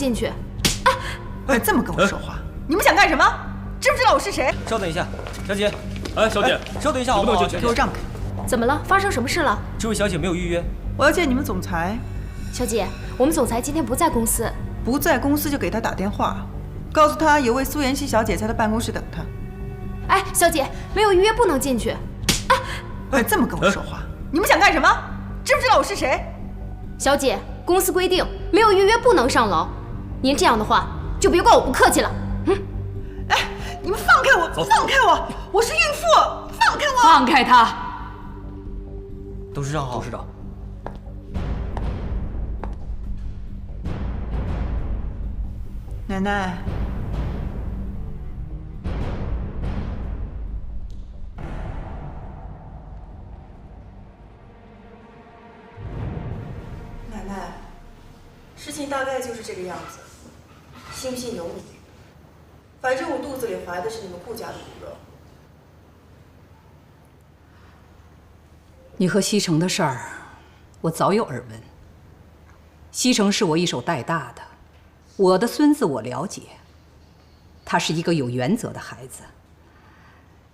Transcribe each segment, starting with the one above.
进去。哎，这么跟我说话，你们想干什么？知不知道我是谁？稍等一下，小姐。哎，小姐，稍等一下好不好？给我让开！怎么了？发生什么事了？这位小姐没有预约。我要见你们总裁。小姐，我们总裁今天不在公司。不在公司就给他打电话，告诉他有位苏妍希小姐在他办公室等他。哎，小姐，没有预约不能进去。哎，这么跟我说话，你们想干什么？知不知道我是谁？小姐，公司规定没有预约不能上楼。您这样的话，就别怪我不客气了。哎，你们放开我！放开我！我是孕妇，放开我！放开他！董事长好。董事长。奶奶，奶奶，事情大概就是这个样子，信不信由你。反正我肚子里怀的是你们顾家的骨肉。你和西城的事儿，我早有耳闻。西城是我一手带大的。我的孙子我了解，他是一个有原则的孩子。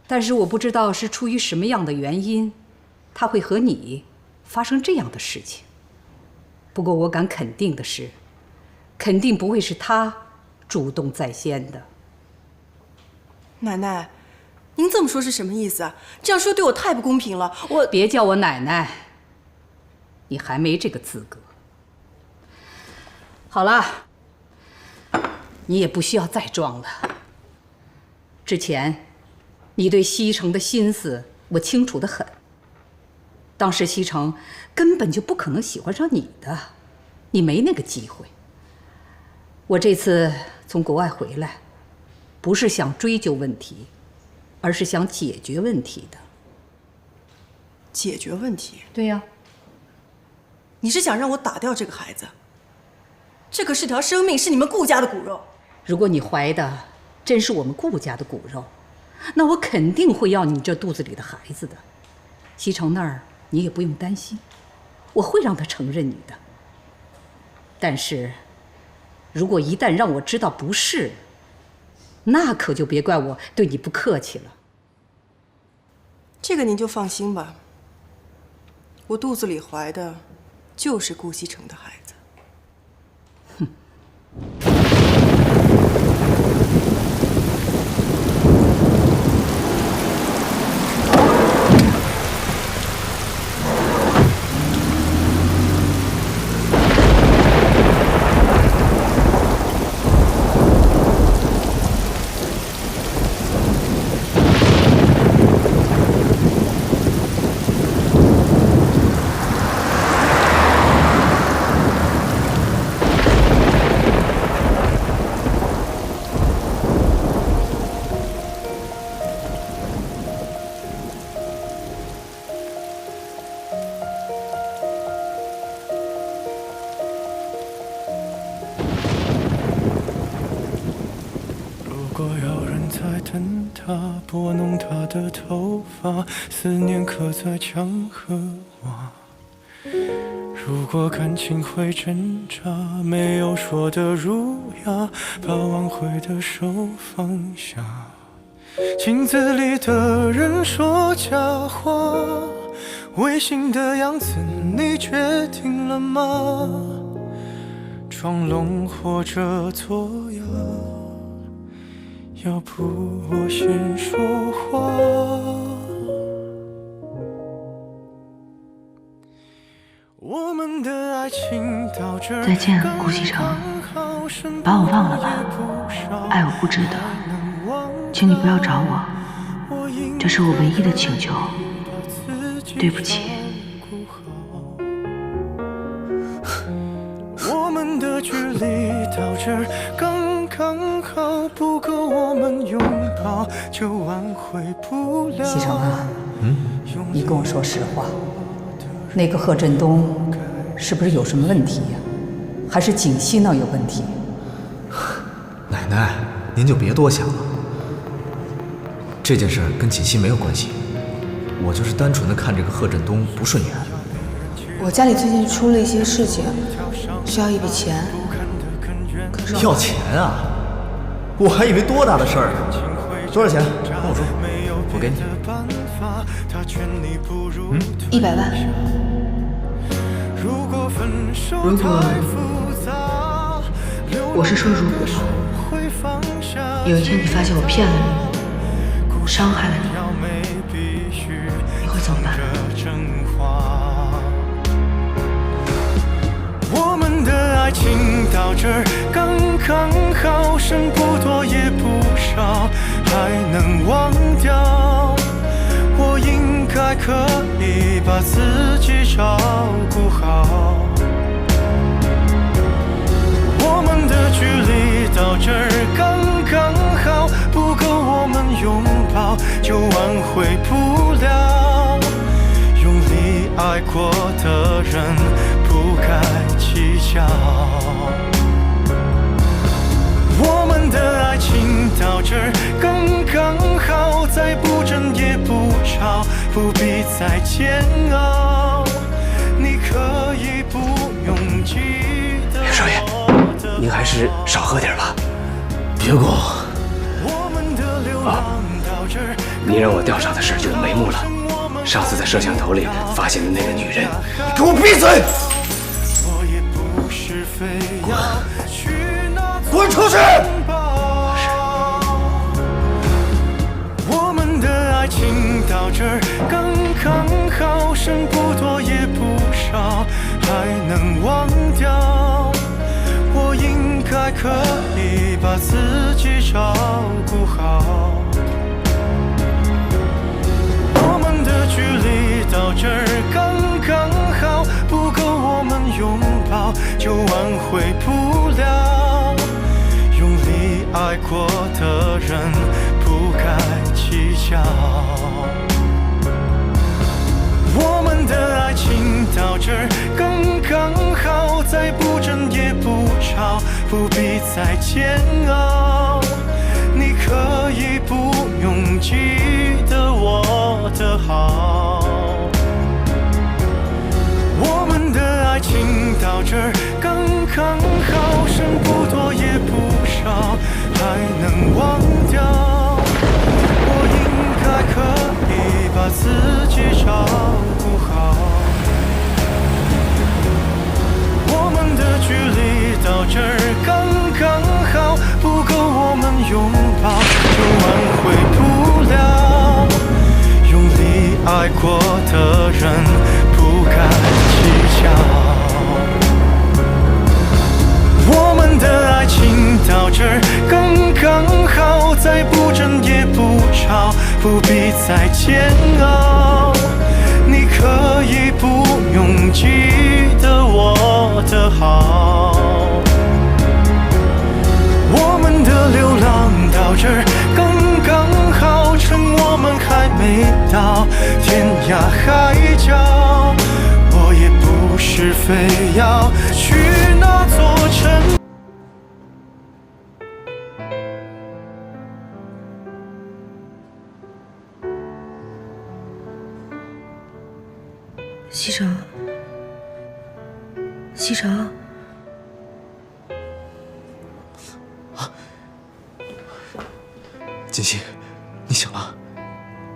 但是我不知道是出于什么样的原因，他会和你发生这样的事情。不过我敢肯定的是，肯定不会是他主动在先的。奶奶，您这么说是什么意思啊？这样说对我太不公平了。别叫我奶奶，你还没这个资格。好了。你也不需要再装了。之前，你对西城的心思我清楚得很。当时西城根本就不可能喜欢上你的，你没那个机会。我这次从国外回来，不是想追究问题，而是想解决问题的。解决问题？对呀。你是想让我打掉这个孩子？这可是条生命，是你们顾家的骨肉。如果你怀的真是我们顾家的骨肉，那我肯定会要你这肚子里的孩子的。西城那儿你也不用担心，我会让他承认你的。但是，如果一旦让我知道不是，那可就别怪我对你不客气了。这个您就放心吧，我肚子里怀的就是顾西城的孩子。哼。拨弄她的头发，思念刻在墙和瓦。如果感情会挣扎，没有说的儒雅，把挽回的手放下。镜子里的人说假话，违心的样子你决定了吗？装聋或者作哑，要不我先说话。我们的爱情到这儿再见，顾西城，把我忘了吧，爱我不值得，请你不要找我，这是我唯一的请求，对不起。我们的距离到这儿刚刚好，不够我们拥抱就挽回不了。西城啊，你跟我说实话，那个贺振东是不是有什么问题呀？还是锦溪那儿有问题？奶奶，您就别多想了，这件事跟锦溪没有关系，我就是单纯的看这个贺振东不顺眼。我家里最近出了一些事情，需要一笔钱，可要钱啊？我还以为多大的事儿呢。多少钱？跟我说，我给你。100万。如果我是说如果有一天你发现我骗了你，伤害了你，你会怎么办？我们的爱情到这儿刚刚好，剩不多也不少，还能忘掉。我应该可以把自己照顾好。我们的距离到这儿刚刚好，不够我们拥抱，就挽回不了。用力爱过的人不该计较。我们的爱情到这儿刚刚好，再不争也不吵，不必再煎熬。你可以不用记得我。少爷，您还是少喝点吧。别过。您让我调查的事就有眉目了。上次在摄像头里发现的那个女人，你给我闭嘴！滚出去！我们的爱情到这儿刚刚好，剩不多也不少，还能忘掉。我应该可以把自己照顾好。我们的距离到这儿刚刚好，不够我们拥抱，就挽回不了。用力爱过的人不该计较。我们的爱情到这儿刚刚好，再不争也不吵，不必再煎熬。你可以不用记得我的好。我们的爱情到这儿刚刚好，剩不多也不少，还能忘掉。我应该可以把自己照顾好。我们的距离到这儿刚刚好，不够我们拥抱，就挽回不了。用力爱过的人不该计较。我们的爱情到这儿刚刚好，再不争也不吵，不必再煎熬。你可以不用记得我的好。我们的流浪到这儿刚刚好，趁我们还没到天涯海角。我也不是非要去那座城。西城，西城，锦溪，你醒了？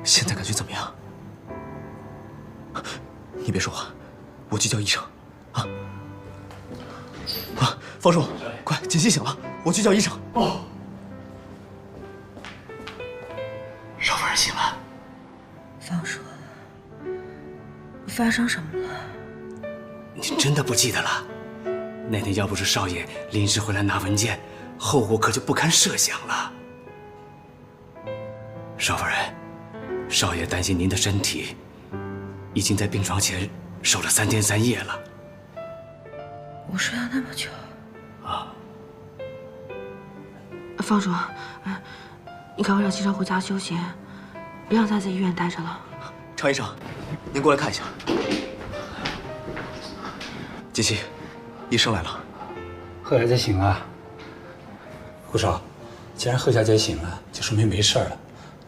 现在感觉怎么样？你别说话，我去叫医生。啊！方叔，快，锦溪醒了，我去叫医生。哦。少夫人醒了。方叔，发生什么了？你真的不记得了？那天要不是少爷临时回来拿文件，后果可就不堪设想了。少夫人，少爷担心您的身体，已经在病床前守了3天3夜了。我睡了那么久。啊。方叔，你赶快让西城回家休息，别让他在医院待着了。常医生，您过来看一下。锦溪，医生来了。贺小姐醒了。胡少，既然贺小姐醒了，就说明没事了。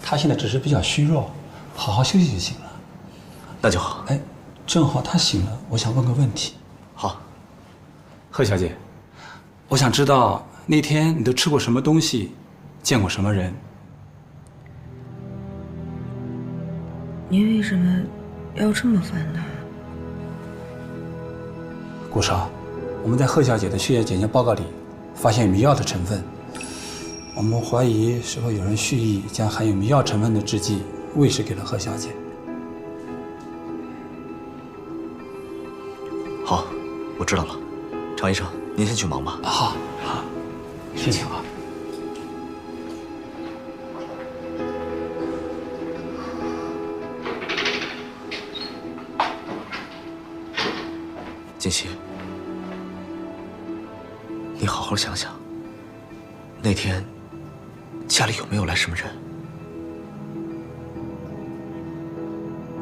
她现在只是比较虚弱，好好休息就行了。那就好。哎，正好她醒了，我想问个问题。好。贺小姐，我想知道那天你都吃过什么东西，见过什么人？你为什么要这么烦他？顾少，我们在贺小姐的血液检验报告里发现迷药的成分，我们怀疑是否有人蓄意将含有迷药成分的制剂喂食给了贺小姐。好，我知道了。常医生，您先去忙吧。好，好，谢谢啊。锦溪，你好好想想，那天家里有没有来什么人？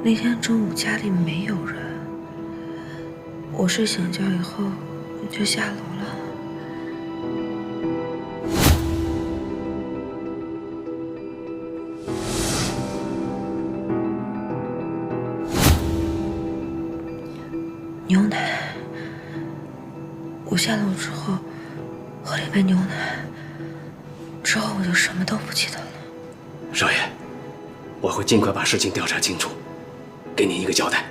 那天中午家里没有人，我睡醒觉以后就下楼了。牛奶，我下楼之后喝了一杯牛奶，之后我就什么都不记得了。少爷，我会尽快把事情调查清楚，给您一个交代。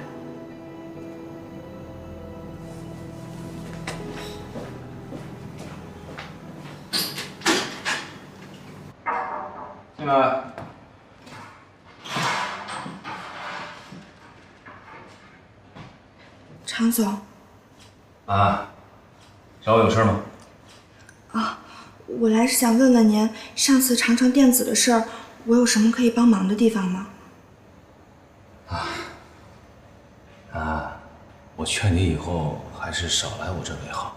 进来。常总。啊，找我有事吗？啊，我来是想问问您，上次长城电子的事儿，我有什么可以帮忙的地方吗？我劝你以后还是少来我这为好。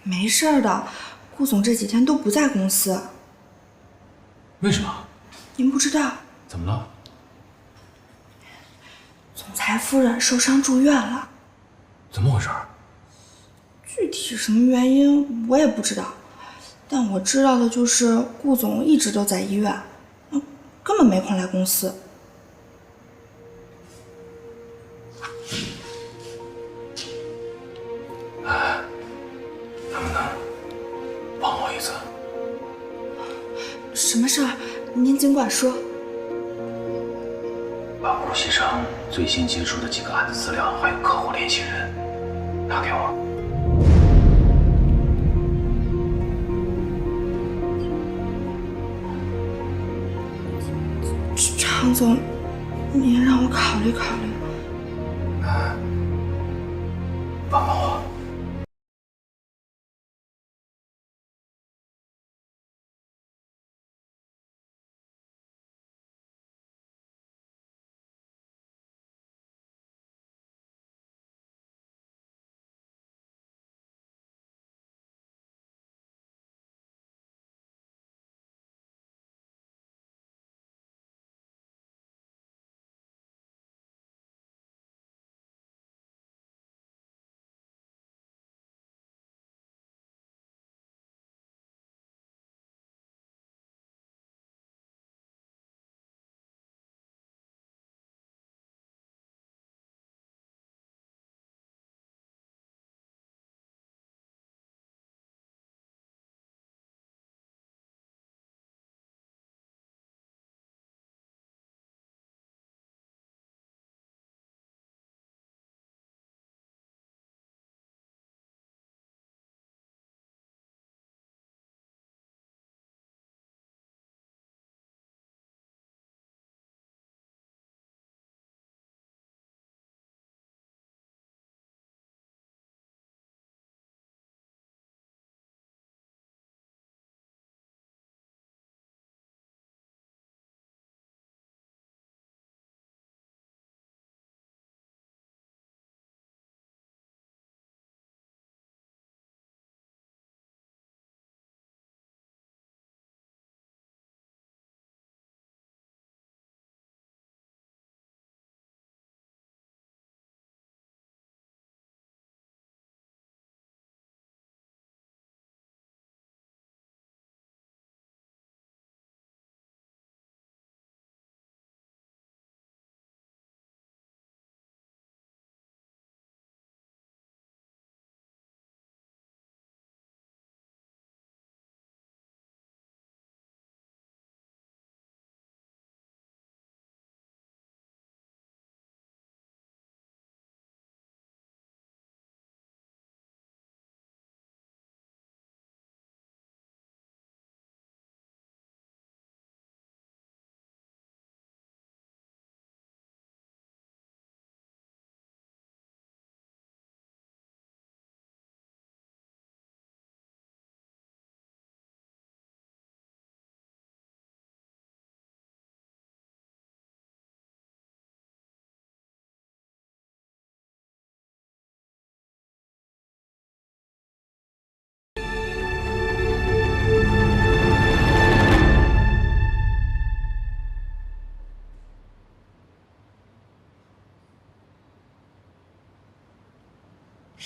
没事儿的，顾总这几天都不在公司。为什么？您不知道？怎么了？总裁夫人受伤住院了。怎么回事？具体什么原因我也不知道，但我知道的就是顾总一直都在医院，根本没空来公司。能不能帮我一次？什么事儿？您尽管说。把顾西城最新接触的几个案子资料还有客户联系人拿给我。常总，您让我考虑考虑。帮帮我。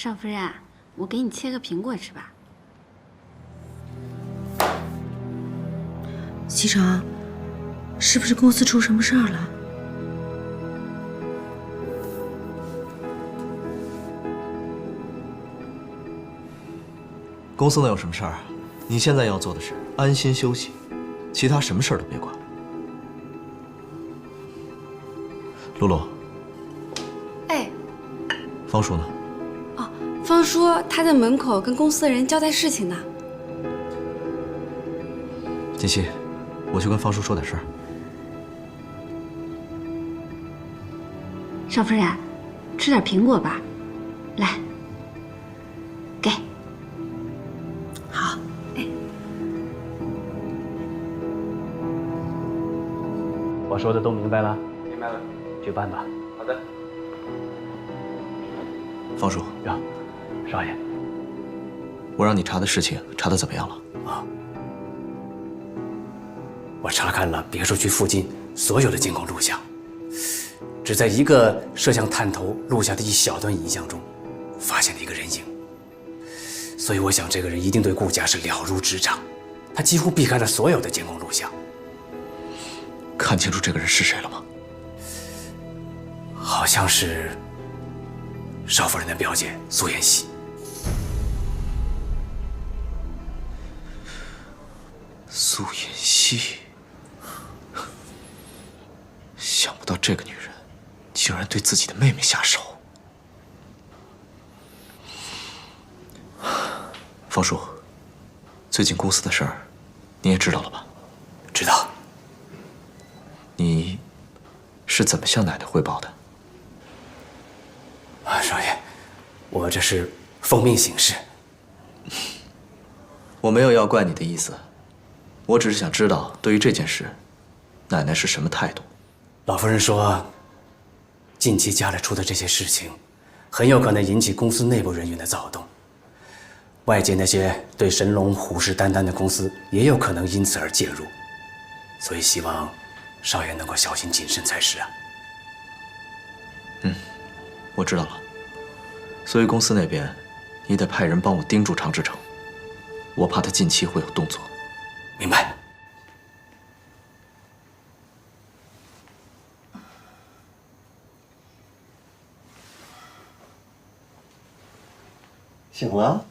少夫人，我给你切个苹果吃吧。西城，是不是公司出什么事儿了？公司能有什么事儿啊？你现在要做的是安心休息，其他什么事儿都别管。露露。哎。方叔呢？哦，方叔他在门口跟公司的人交代事情呢。锦溪，我去跟方叔说点事儿。少夫人，吃点苹果吧，来，给。好，哎。我说的都明白了？明白了，去办吧。好的。方叔，呀，少爷，我让你查的事情查得怎么样了？啊，我查看了别墅区附近所有的监控录像，只在一个摄像探头录下的一小段影像中，发现了一个人影。所以我想，这个人一定对顾家是了如指掌，他几乎避开了所有的监控录像。看清楚这个人是谁了吗？好像是少夫人的表姐苏妍希。苏妍希，想不到这个女人竟然对自己的妹妹下手。方叔，最近公司的事儿你也知道了吧？知道。你是怎么向奶奶汇报的？啊，少爷，我这是奉命行事。我没有要怪你的意思，我只是想知道对于这件事，奶奶是什么态度。老夫人说，近期家里出的这些事情，很有可能引起公司内部人员的躁动，外界那些对神龙虎视眈眈的公司也有可能因此而介入，所以希望少爷能够小心谨慎才是啊。我知道了，所以公司那边，你得派人帮我盯住常志成，我怕他近期会有动作。明白。醒了？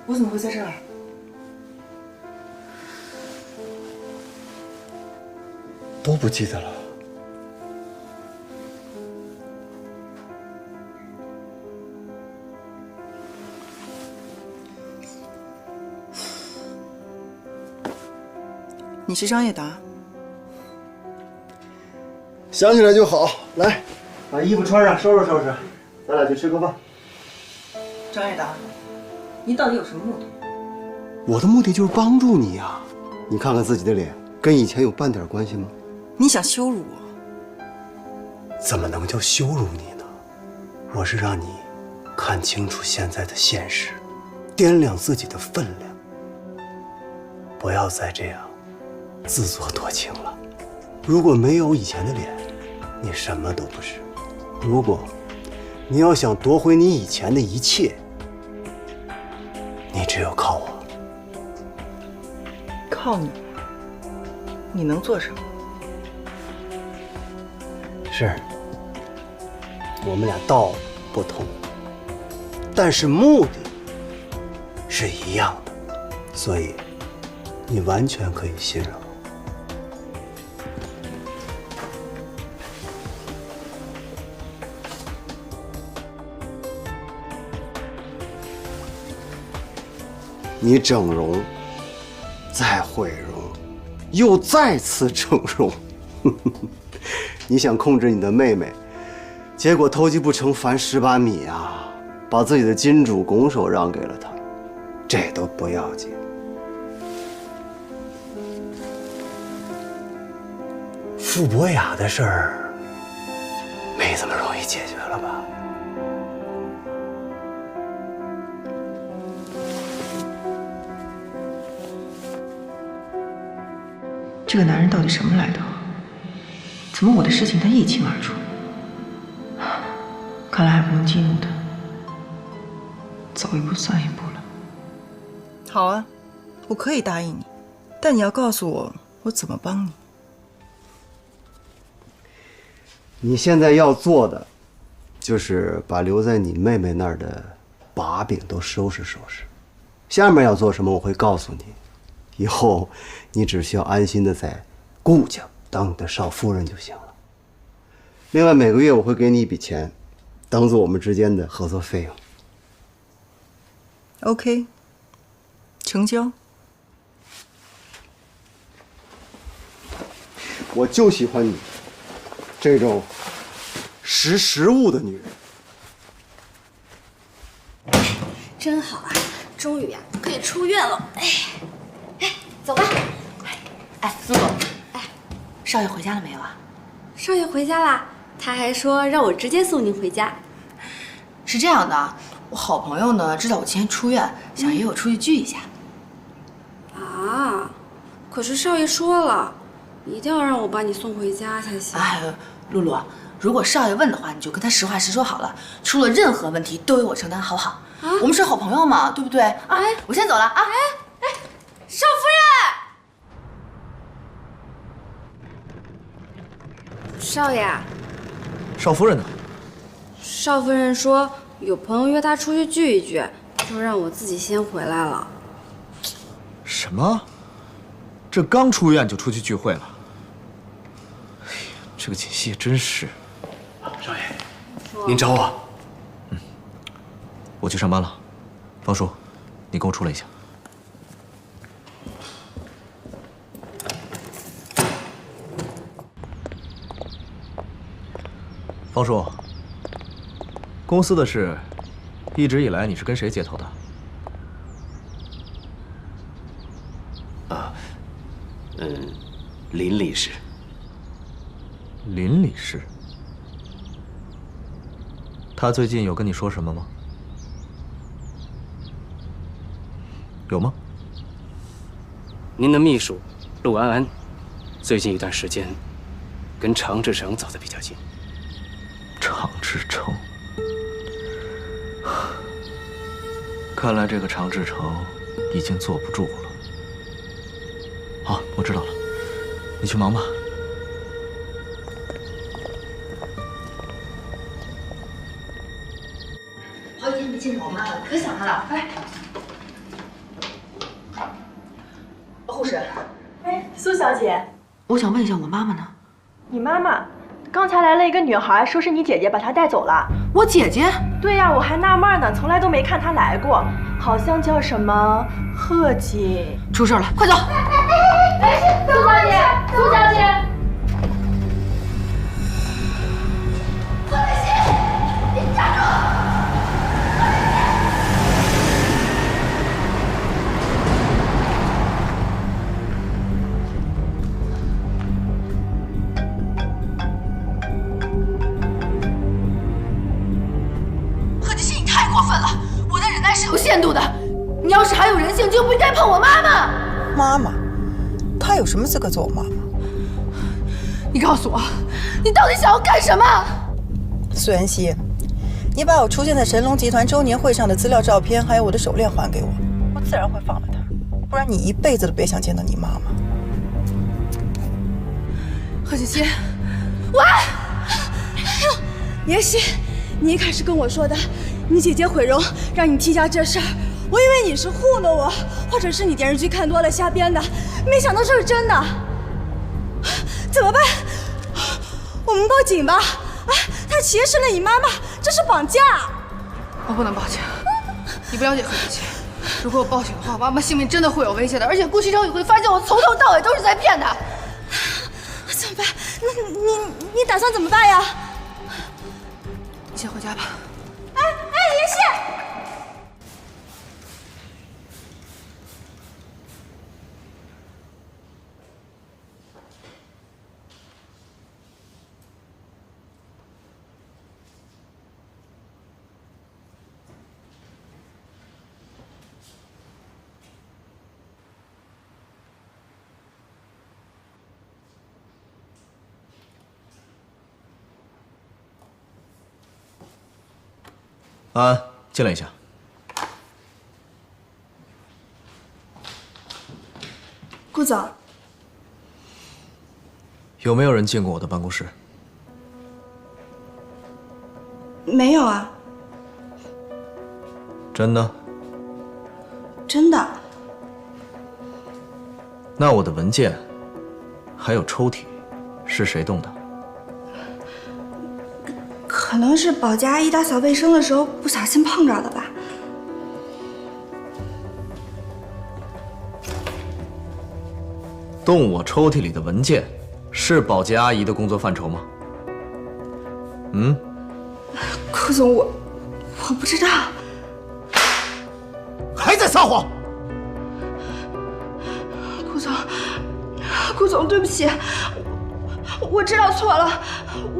我怎么会在这儿？都不记得了。你是张叶达？想起来就好。来，把衣服穿上，收拾收拾，咱俩去吃个饭。张叶达，你到底有什么目的？我的目的就是帮助你呀。你看看自己的脸，跟以前有半点关系吗？你想羞辱我？怎么能叫羞辱你呢？我是让你看清楚现在的现实，掂量自己的分量，不要再这样自作多情了。如果没有以前的脸，你什么都不是。如果你要想夺回你以前的一切，你只有靠我。靠你？你能做什么？是，我们俩道不同，但是目的是一样的，所以你完全可以信任我。你整容，再毁容，又再次整容，你想控制你的妹妹，结果偷鸡不成反蚀把米啊，把自己的金主拱手让给了她，这都不要紧。傅博雅的事儿，没这么容易解决了吧？这个男人到底什么来头？怎么我的事情他一清二楚？看来还不用激怒他，走一步算一步了。好啊，我可以答应你，但你要告诉我我怎么帮你。你现在要做的，就是把留在你妹妹那儿的把柄都收拾收拾。下面要做什么，我会告诉你。以后你只需要安心的在顾家当你的少夫人就行了。另外，每个月我会给你一笔钱，当做我们之间的合作费用。OK， 成交。我就喜欢你这种识时务的女人。真好啊，终于呀可以出院了。哎，走吧。哎，露露，哎，少爷回家了没有啊？少爷回家啦，他还说让我直接送您回家。是这样的，我好朋友呢知道我今天出院，想约我出去聚一下。啊，可是少爷说了，一定要让我把你送回家才行。哎，露露，如果少爷问的话，你就跟他实话实说好了，出了任何问题都由我承担，好不好？啊，我们是好朋友嘛，对不对？啊，我先走了啊。少夫人，少爷。少夫人呢？少夫人说有朋友约她出去聚一聚，就让我自己先回来了。什么？这刚出院就出去聚会了？哎呀，这个锦溪也真是。少爷，您找我？我去上班了。方叔，你跟我出来一下。方叔，公司的事，一直以来你是跟谁接头的？林理事。林理事，他最近有跟你说什么吗？有吗？您的秘书陆安安，最近一段时间跟常志成走得比较近。常志成，看来这个常志成已经坐不住了。好，我知道了，你去忙吧。好几天没见着我妈了，可想她了。来，护士。哎，苏小姐，我想问一下我妈妈呢？你妈妈刚才来了一个女孩，说是你姐姐把她带走了。我姐姐？对呀，我还纳闷呢，从来都没看她来过，好像叫什么贺锦。出事了，快走！哎，苏小姐，苏小姐。贺美熙，你站住！贺锦熙，你太过分了！我的忍耐是有限度的，你要是还有人性，就不应该碰我妈妈。妈妈，她有什么资格做我妈妈？你告诉我，你到底想要干什么？苏妍希，你把我出现在神龙集团周年会上的资料、照片，还有我的手链还给我，我自然会放了她。不然你一辈子都别想见到你妈妈。贺锦熙，喂，妍希，你一开始跟我说的，你姐姐毁容让你替下这事儿，我以为你是糊弄我，或者是你电视剧看多了瞎编的，没想到这是真的。怎么办？我们报警吧！啊，他挟持了你妈妈，这是绑架！我不能报警，你不了解贺锦熙。如果我报警的话，妈妈性命真的会有危险的，而且顾西城也会发现我从头到尾都是在骗他。怎么办？你打算怎么办呀？你先回家吧。哎，妍希。安安，进来一下。顾总，有没有人进过我的办公室？没有啊。真的？真的。那我的文件，还有抽屉，是谁动的？可能是保洁阿姨打扫卫生的时候不小心碰着的吧。动我抽屉里的文件，是保洁阿姨的工作范畴吗？嗯？顾总，我不知道。还在撒谎！顾总，对不起，我知道错了，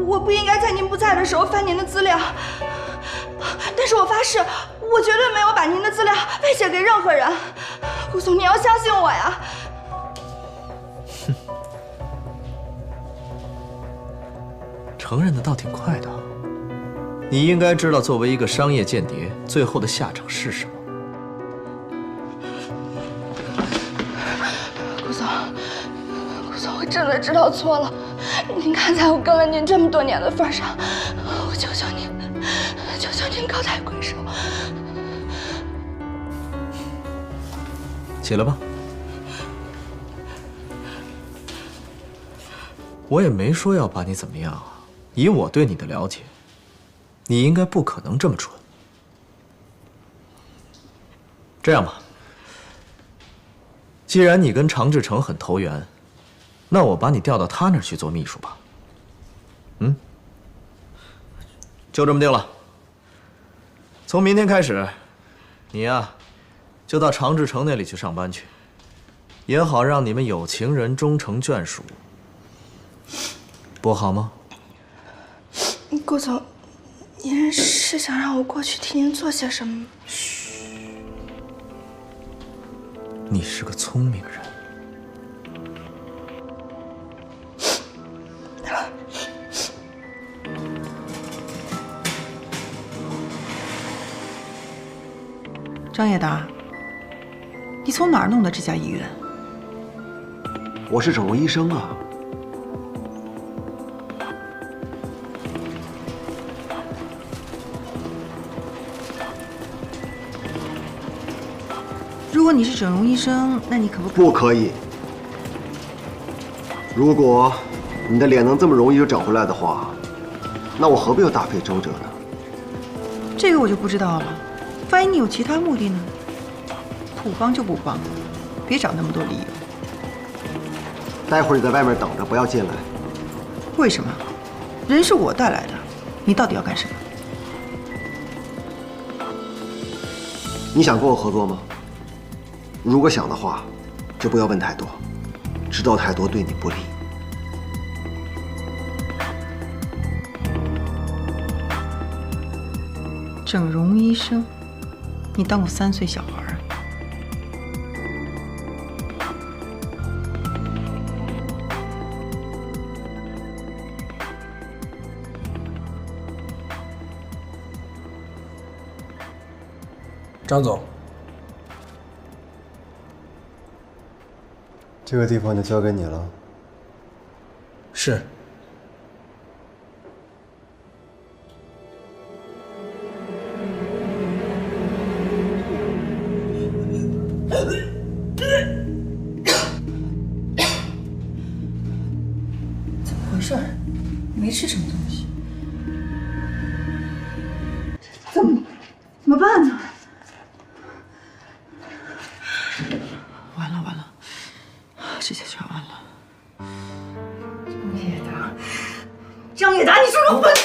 我不应该在您不在的时候翻您的资料。但是我发誓，我绝对没有把您的资料外泄给任何人。顾总，你要相信我呀！承认的倒挺快的。你应该知道，作为一个商业间谍，最后的下场是什么。顾总，我真的知道错了。您看在我跟了您这么多年的份上，我求求您高抬贵手。起来吧。我也没说要把你怎么样啊。以我对你的了解，你应该不可能这么蠢。这样吧，既然你跟常志成很投缘，那我把你调到他那儿去做秘书吧。嗯，就这么定了。从明天开始，你呀，就到常志成那里去上班去，也好让你们有情人终成眷属，不好吗？顾总，您是想让我过去替您做些什么吗？嘘，你是个聪明人。张叶达，你从哪儿弄的这家医院？我是整容医生啊。如果你是整容医生，那你可不可以？如果你的脸能这么容易就长回来的话，那我何必要大费周折呢？这个我就不知道了。万一你有其他目的呢？不帮就不帮，别找那么多理由。待会儿你在外面等着，不要进来。为什么？人是我带来的，你到底要干什么？你想跟我合作吗？如果想的话，就不要问太多，知道太多对你不利。整容医生，你当我3岁小孩啊？张总，这个地方就交给你了。是。怎么回事？没吃什么东西。怎么办呢？完了，这下全完了。张叶达，你是个混蛋！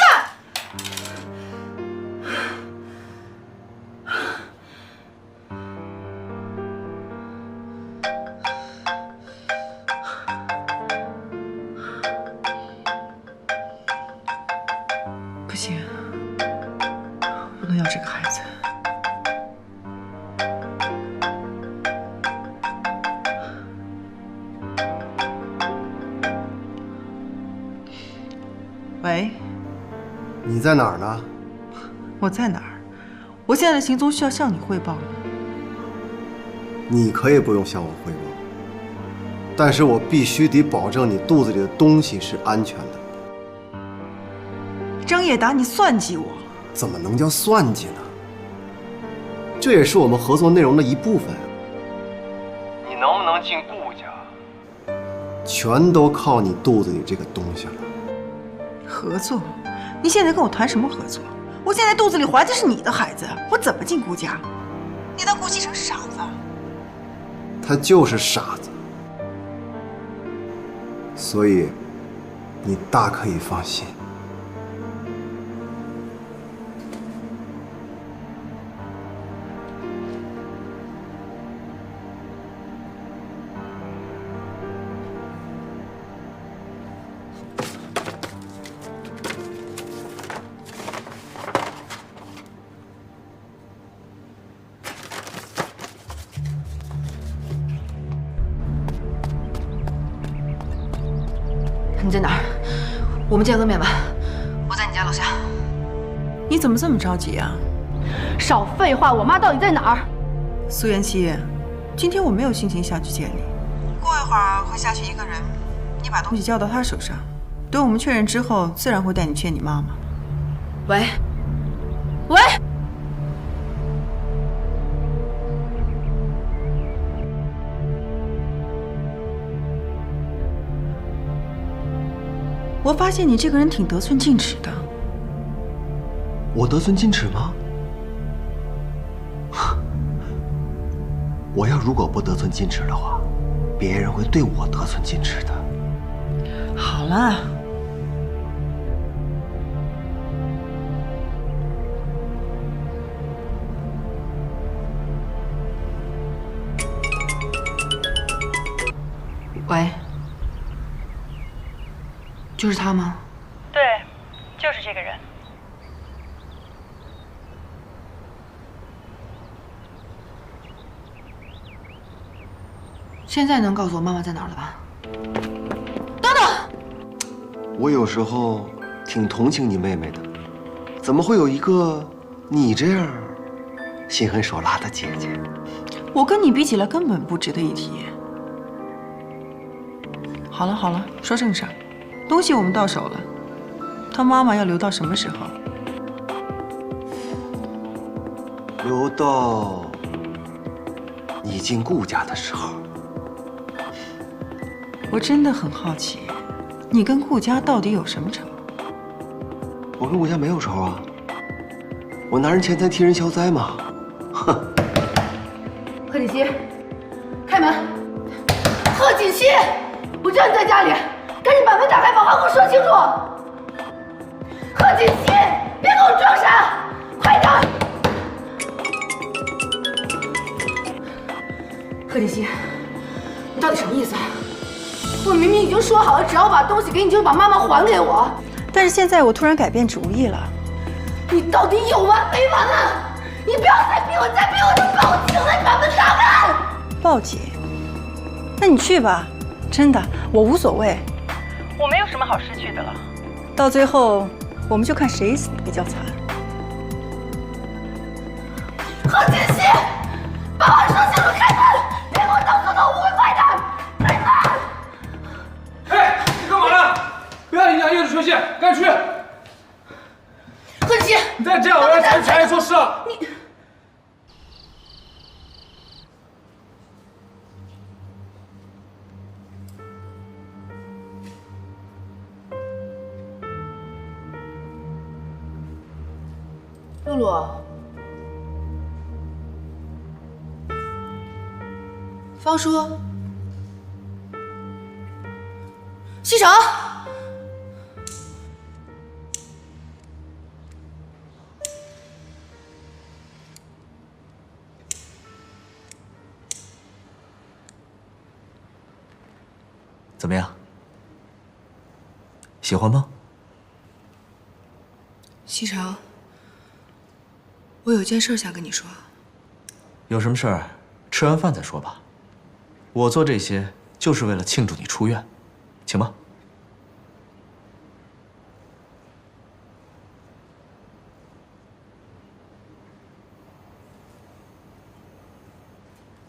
不行，不能要这个孩子。喂，你在哪儿呢？我在哪儿？我现在的行踪需要向你汇报吗？你可以不用向我汇报，但是我必须得保证你肚子里的东西是安全的。张叶达，你算计我？怎么能叫算计呢？这也是我们合作内容的一部分。你能不能进顾家？全都靠你肚子里这个东西了。合作？你现在跟我谈什么合作？我现在肚子里怀的是你的孩子，我怎么进顾家？你当顾西城傻子？他就是傻子，所以你大可以放心。你在哪儿？我们见个面吧。我在你家楼下。你怎么这么着急啊？少废话！我妈到底在哪儿？苏妍希，今天我没有心情下去见你。过一会儿会下去一个人，你把东西交到他手上。等我们确认之后，自然会带你见你妈妈。喂，喂。我发现你这个人挺得寸进尺的。我得寸进尺吗？我要如果不得寸进尺的话，别人会对我得寸进尺的。好了，喂。就是他吗？对，就是这个人。现在能告诉我妈妈在哪儿了吧？等等，我有时候挺同情你妹妹的，怎么会有一个你这样心狠手辣的姐姐？我跟你比起来根本不值得一提。好了好了，说正事儿。东西我们到手了，他妈妈要留到什么时候？留到你进顾家的时候。我真的很好奇，你跟顾家到底有什么仇？我跟顾家没有仇啊，我拿人钱财替人消灾嘛。哼。贺锦熙，开门！贺锦熙，我知道你在家里。赶紧把门打开，把话给我说清楚！贺锦熙，别给我装傻，快点！贺锦熙，你到底什么意思？我明明已经说好了，只要我把东西给你，就把妈妈还给我。但是现在我突然改变主意了。你到底有完没完啊？你不要再逼我，再逼我就报警了！你把门打开！报警？那你去吧，真的，我无所谓。我没有什么好失去的了，到最后我们就看谁死的比较惨。贺锦熙，把话说清楚，开门！别给我当做头，快点！开门！哎，你干嘛呢？不要影响业主权限，赶紧去！贺锦熙，你再这样，我要查你做事了。你。露露，方叔，西城，怎么样？喜欢吗？西城。我有件事想跟你说。有什么事儿，吃完饭再说吧。我做这些就是为了庆祝你出院，请吧。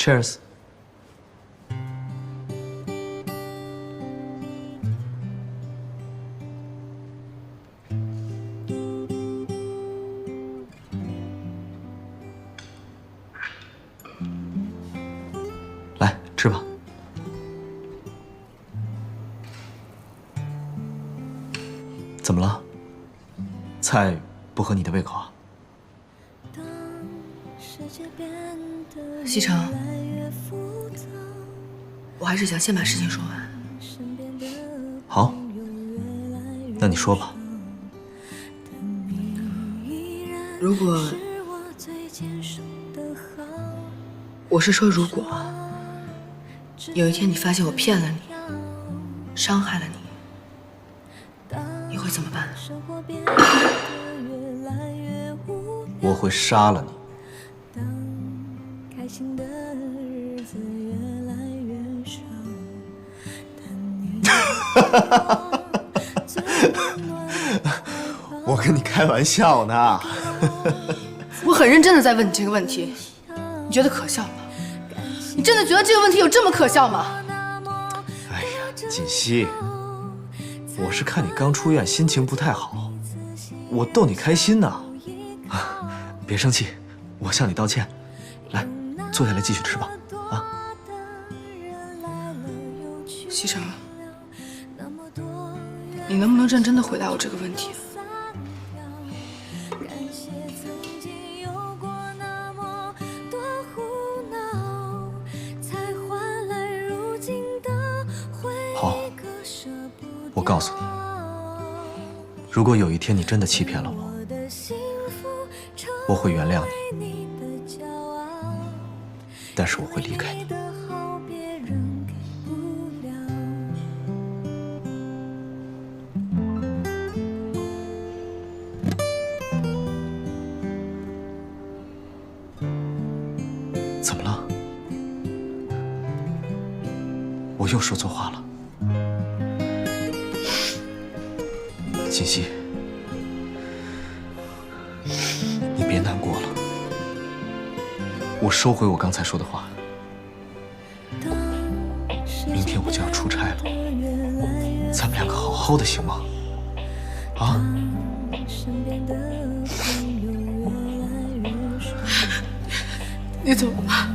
Cheers。来，吃吧。怎么了？菜不合你的胃口啊？西城，我还是想先把事情说完。好，那你说吧。如果，我是说如果，有一天你发现我骗了你，伤害了你，你会怎么办？我会杀了你。我跟你开玩笑呢。我很认真的在问你这个问题，你觉得可笑吗？你真的觉得这个问题有这么可笑吗？哎呀，锦溪，我是看你刚出院，心情不太好，我逗你开心呢。别生气，我向你道歉。来，坐下来继续吃吧。啊，西城，你能不能认真的回答我这个问题？好，我告诉你，如果有一天你真的欺骗了我，我会原谅你，但是我会离开你。怎么了？我又说错话了。锦溪，你别难过了，我收回我刚才说的话。明天我就要出差了，咱们两个好好的行吗？啊？你怎么办？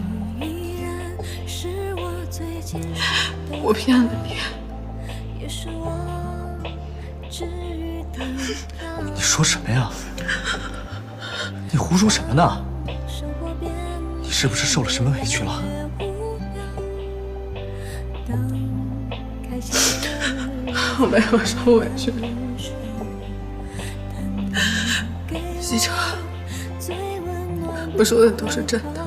我骗了你。你说什么呀？你胡说什么呢？你是不是受了什么委屈了？我没有受委屈，西城，我说的都是真的，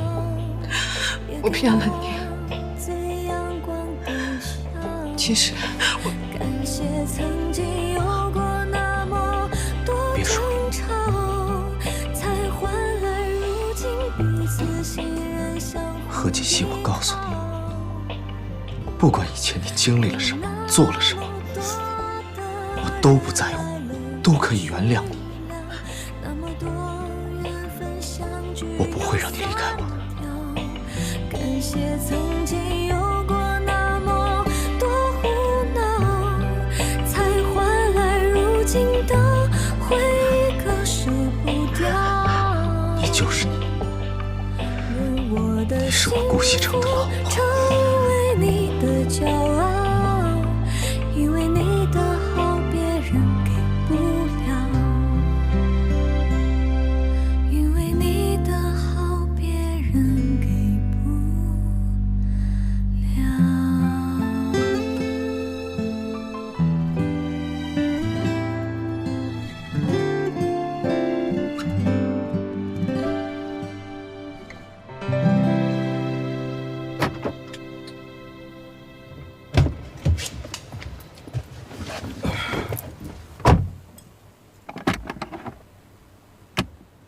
我骗了你。其实我别说何锦溪，我告诉你，不管以前你经历了什么，做了什么，我都不在乎，都可以原谅你。我不会让你离开我的。感谢曾经有过那么多胡闹，才换来如今的回忆，割舍不掉。你就是你，你是我顾西城的老婆。成为你的骄傲，因为你的好别人给不了，因为你的好别人给不了。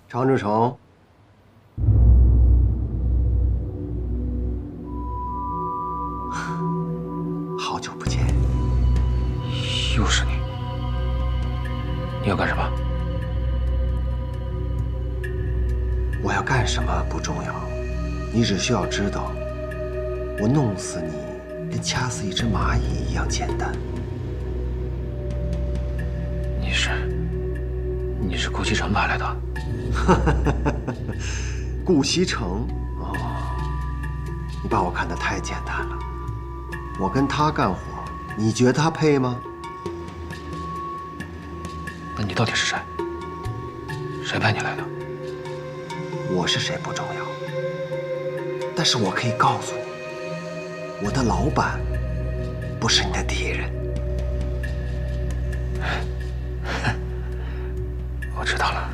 常志成，好久不见，又是你，你要干什么？我要干什么不重要，你只需要知道，我弄死你，跟掐死一只蚂蚁一样简单。你是顾西城派来的？顾西城，哦，你把我看得太简单了。我跟他干活，你觉得他配吗？那你到底是谁？谁派你来的？我是谁不重要，但是我可以告诉你，我的老板不是你的敌人。我知道了，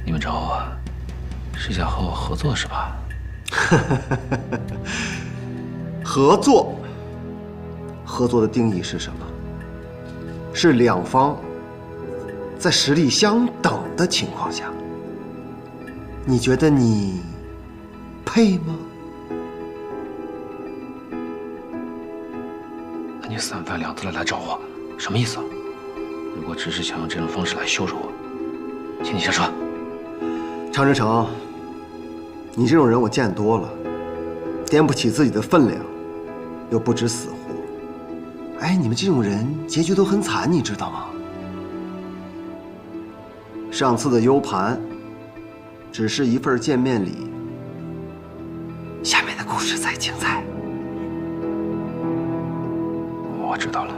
你们找我是想和我合作是吧？合作，合作的定义是什么？是两方在实力相等的情况下。你觉得你配吗？那你三番两次的来找我，什么意思啊？如果只是想用这种方式来羞辱我，请你下车。常志成，你这种人我见多了，掂不起自己的分量，又不知死活。哎，你们这种人结局都很惨，你知道吗？上次的 U 盘只是一份见面礼，下面的故事才精彩。我知道了，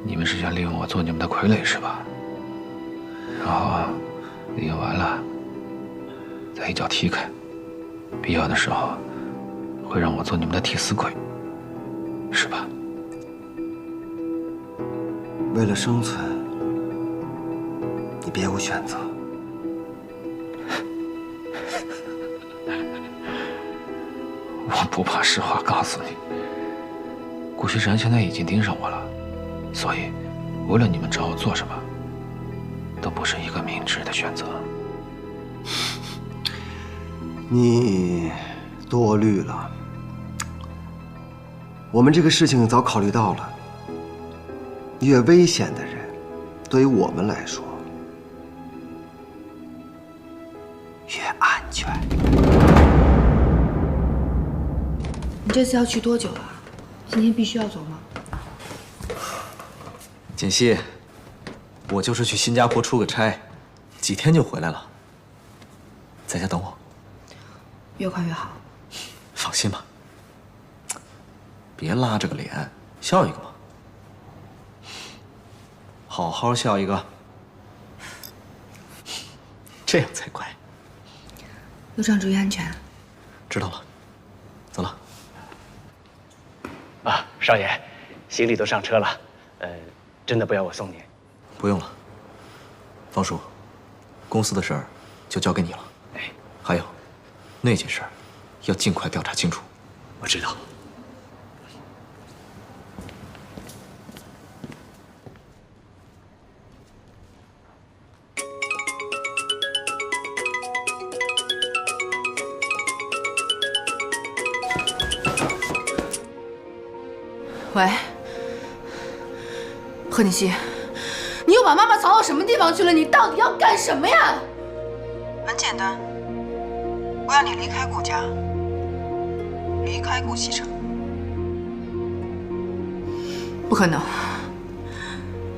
你们是想利用我做你们的傀儡是吧？然后利用完了，再一脚踢开，必要的时候会让我做你们的替死鬼，是吧？为了生存，你别无选择。我不怕实话告诉你，顾西城现在已经盯上我了，所以无论你们找我做什么，都不是一个明智的选择。你多虑了，我们这个事情早考虑到了，越危险的人，对于我们来说越安全。你这次要去多久啊？今天必须要走吗？锦溪，我就是去新加坡出个差，几天就回来了。在家等我，越快越好。放心吧，别拉着个脸，笑一个嘛，好好笑一个，这样才乖。路上注意安全。知道了，走了。啊，少爷，行李都上车了，真的不要我送您？不用了，方叔，公司的事儿就交给你了。哎，还有，那件事儿要尽快调查清楚。我知道。喂，贺锦熙，你又把妈妈藏到什么地方去了？你到底要干什么呀？很简单，我要你离开顾家，离开顾西城。不可能，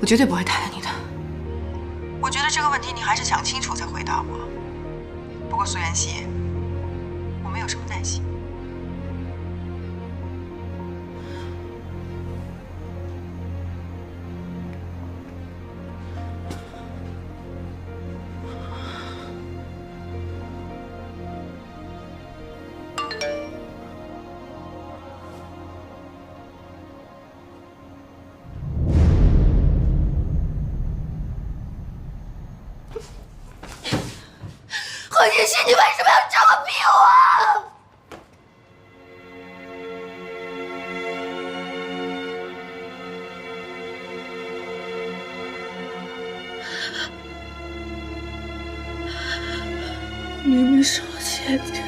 我绝对不会答应你的。我觉得这个问题你还是想清楚再回答我。不过苏妍希，我没有什么耐心。贺锦熙，你为什么要这么逼我？明明是我姐姐，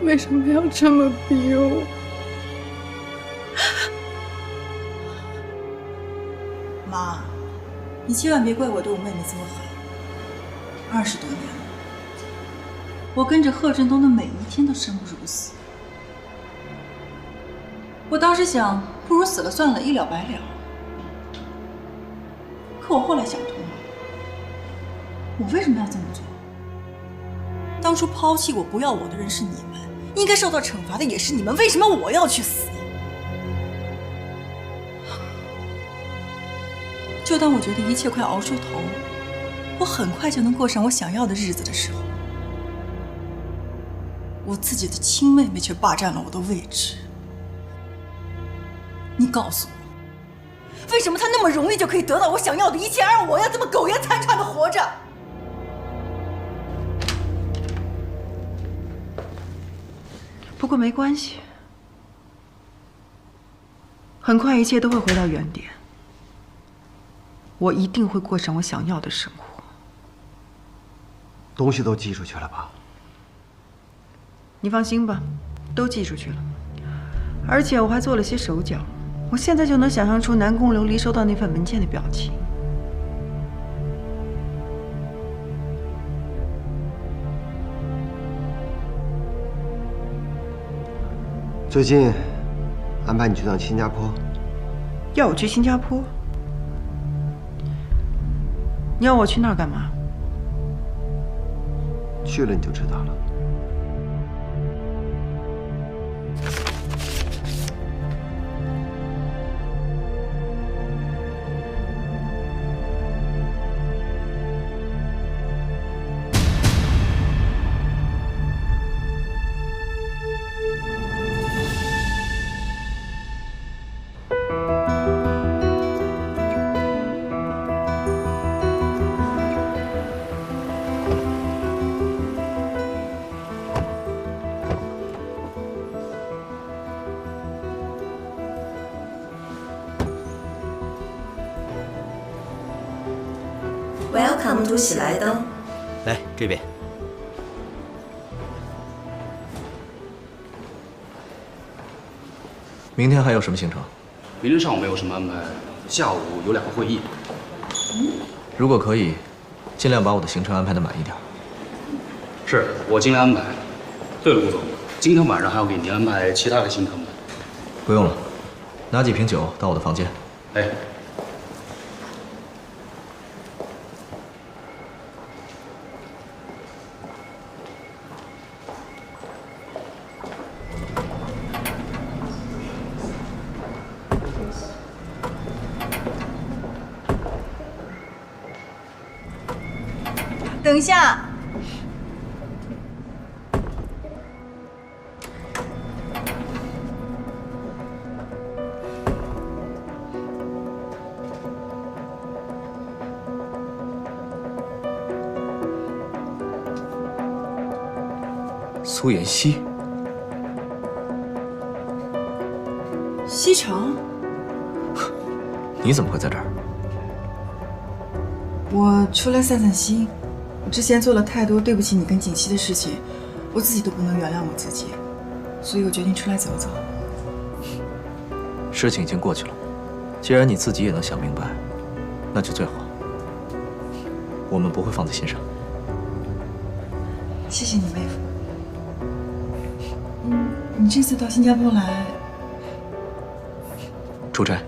为什么要这么逼我？妈，你千万别怪我对我妹妹这么狠。20多年了，我跟着贺振东的每一天都生不如死。我当时想，不如死了算了，一了百了。可我后来想通了，我为什么要这么做？当初抛弃我、不要我的人是你们，应该受到惩罚的也是你们，为什么我要去死？就当我觉得一切快熬出头，我很快就能过上我想要的日子的时候，我自己的亲妹妹却霸占了我的位置。你告诉我，为什么她那么容易就可以得到我想要的一切，而我要这么苟延残喘的活着？不过没关系，很快一切都会回到原点。我一定会过上我想要的生活。东西都寄出去了吧？你放心吧，都寄出去了。而且我还做了些手脚，我现在就能想象出南宫琉璃收到那份文件的表情。最近安排你去趟新加坡。要我去新加坡？你要我去那儿干嘛？去了你就知道了。Welcome to 喜来登。来这边。明天还有什么行程？明天上午没有什么安排，下午有2个会议。如果可以，尽量把我的行程安排的满意点。是我尽量安排。对了，顾总，今天晚上还要给您安排其他的行程吗？不用了，拿几瓶酒到我的房间。哎。等一下，苏妍希，西城，你怎么会在这儿？我出来散散心。我之前做了太多对不起你跟锦溪的事情，我自己都不能原谅我自己，所以我决定出来走走。事情已经过去了，既然你自己也能想明白，那就最好。我们不会放在心上。谢谢你，妹夫。你这次到新加坡来，出差。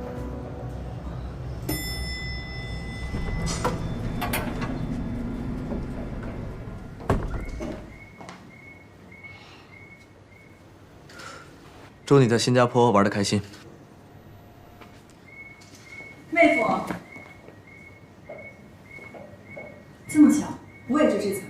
祝你在新加坡玩得开心。妹夫，这么巧，我也住这层。